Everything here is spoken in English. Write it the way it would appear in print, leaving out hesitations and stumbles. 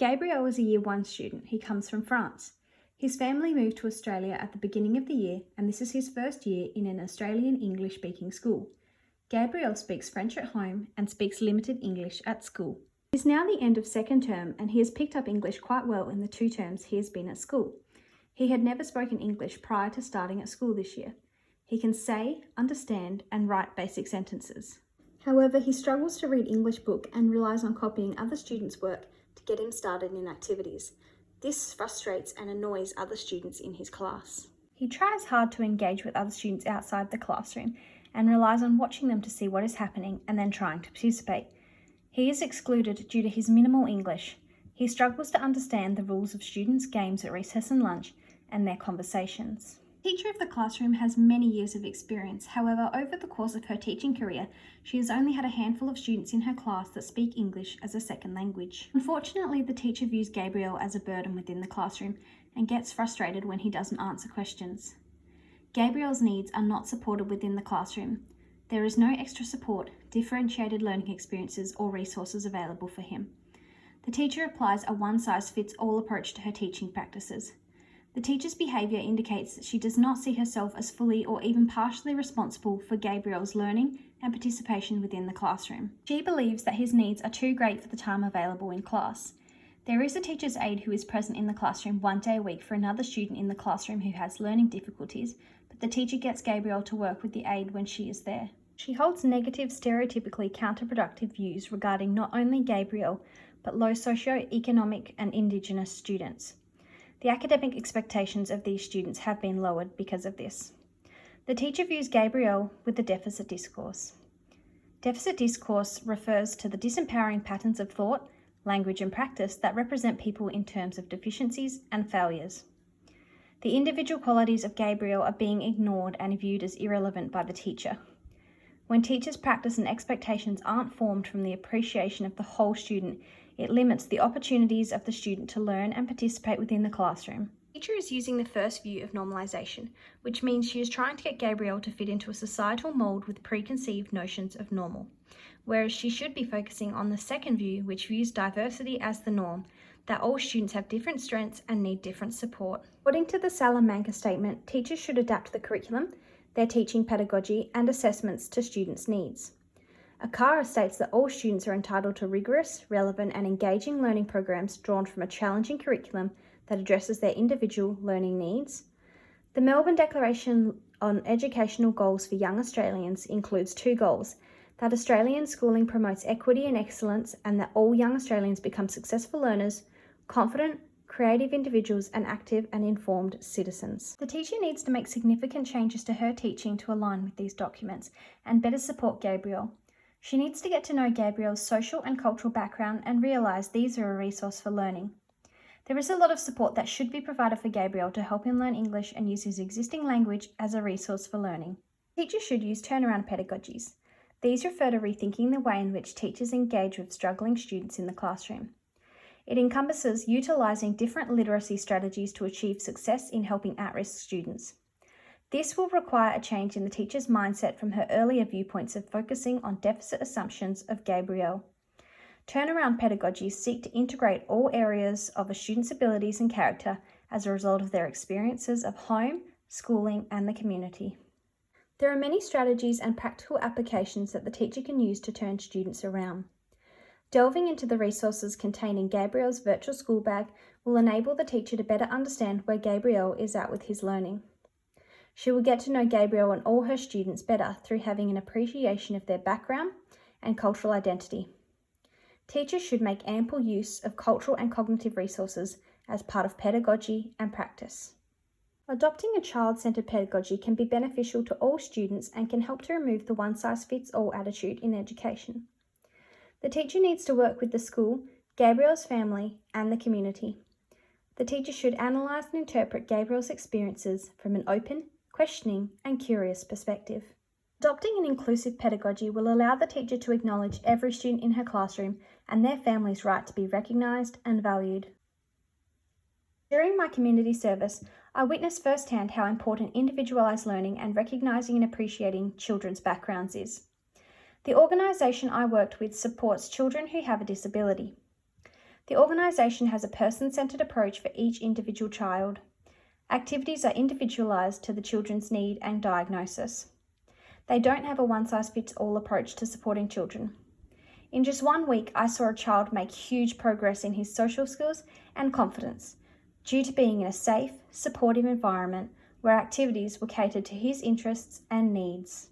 Gabriel is a Year 1 student. He comes from France. His family moved to Australia at the beginning of the year, and this is his first year in an Australian English-speaking school. Gabriel speaks French at home and speaks limited English at school. It is now the end of second term, and he has picked up English quite well in the 2 terms he has been at school. He had never spoken English prior to starting at school this year. He can say, understand, and write basic sentences. However, he struggles to read English book and relies on copying other students' work to get him started in activities. This frustrates and annoys other students in his class. He tries hard to engage with other students outside the classroom and relies on watching them to see what is happening and then trying to participate. He is excluded due to his minimal English. He struggles to understand the rules of students' games at recess and lunch and their conversations. The teacher of the classroom has many years of experience. However, over the course of her teaching career, she has only had a handful of students in her class that speak English as a second language. Unfortunately, the teacher views Gabriel as a burden within the classroom and gets frustrated when he doesn't answer questions. Gabriel's needs are not supported within the classroom. There is no extra support, differentiated learning experiences, or resources available for him. The teacher applies a one-size-fits-all approach to her teaching practices. The teacher's behaviour indicates that she does not see herself as fully or even partially responsible for Gabriel's learning and participation within the classroom. She believes that his needs are too great for the time available in class. There is a teacher's aide who is present in the classroom 1 day a week for another student in the classroom who has learning difficulties, but the teacher gets Gabriel to work with the aide when she is there. She holds negative, stereotypically counterproductive views regarding not only Gabriel, but low socio-economic and Indigenous students. The academic expectations of these students have been lowered because of this. The teacher views Gabriel with the deficit discourse. Deficit discourse refers to the disempowering patterns of thought, language and practice that represent people in terms of deficiencies and failures. The individual qualities of Gabriel are being ignored and viewed as irrelevant by the teacher. When teachers' practice and expectations aren't formed from the appreciation of the whole student, it limits the opportunities of the student to learn and participate within the classroom. The teacher is using the first view of normalisation, which means she is trying to get Gabriel to fit into a societal mould with preconceived notions of normal, whereas she should be focusing on the second view, which views diversity as the norm, that all students have different strengths and need different support. According to the Salamanca statement, teachers should adapt the curriculum, their teaching pedagogy and assessments to students' needs. ACARA states that all students are entitled to rigorous, relevant and engaging learning programs drawn from a challenging curriculum that addresses their individual learning needs. The Melbourne Declaration on Educational Goals for Young Australians includes 2 goals: that Australian schooling promotes equity and excellence, and that all young Australians become successful learners, confident, creative individuals and active and informed citizens. The teacher needs to make significant changes to her teaching to align with these documents and better support Gabriel. She needs to get to know Gabriel's social and cultural background and realise these are a resource for learning. There is a lot of support that should be provided for Gabriel to help him learn English and use his existing language as a resource for learning. Teachers should use turnaround pedagogies. These refer to rethinking the way in which teachers engage with struggling students in the classroom. It encompasses utilising different literacy strategies to achieve success in helping at-risk students. This will require a change in the teacher's mindset from her earlier viewpoints of focusing on deficit assumptions of Gabriel. Turnaround pedagogies seek to integrate all areas of a student's abilities and character as a result of their experiences of home, schooling, and the community. There are many strategies and practical applications that the teacher can use to turn students around. Delving into the resources contained in Gabriel's virtual school bag will enable the teacher to better understand where Gabriel is at with his learning. She will get to know Gabriel and all her students better through having an appreciation of their background and cultural identity. Teachers should make ample use of cultural and cognitive resources as part of pedagogy and practice. Adopting a child-centred pedagogy can be beneficial to all students and can help to remove the one-size-fits-all attitude in education. The teacher needs to work with the school, Gabriel's family, and the community. The teacher should analyse and interpret Gabriel's experiences from an open, questioning, and curious perspective. Adopting an inclusive pedagogy will allow the teacher to acknowledge every student in her classroom and their family's right to be recognised and valued. During my community service, I witnessed firsthand how important individualised learning and recognising and appreciating children's backgrounds is. The organisation I worked with supports children who have a disability. The organisation has a person-centred approach for each individual child. Activities are individualised to the children's need and diagnosis. They don't have a one-size-fits-all approach to supporting children. In just 1 week, I saw a child make huge progress in his social skills and confidence due to being in a safe, supportive environment where activities were catered to his interests and needs.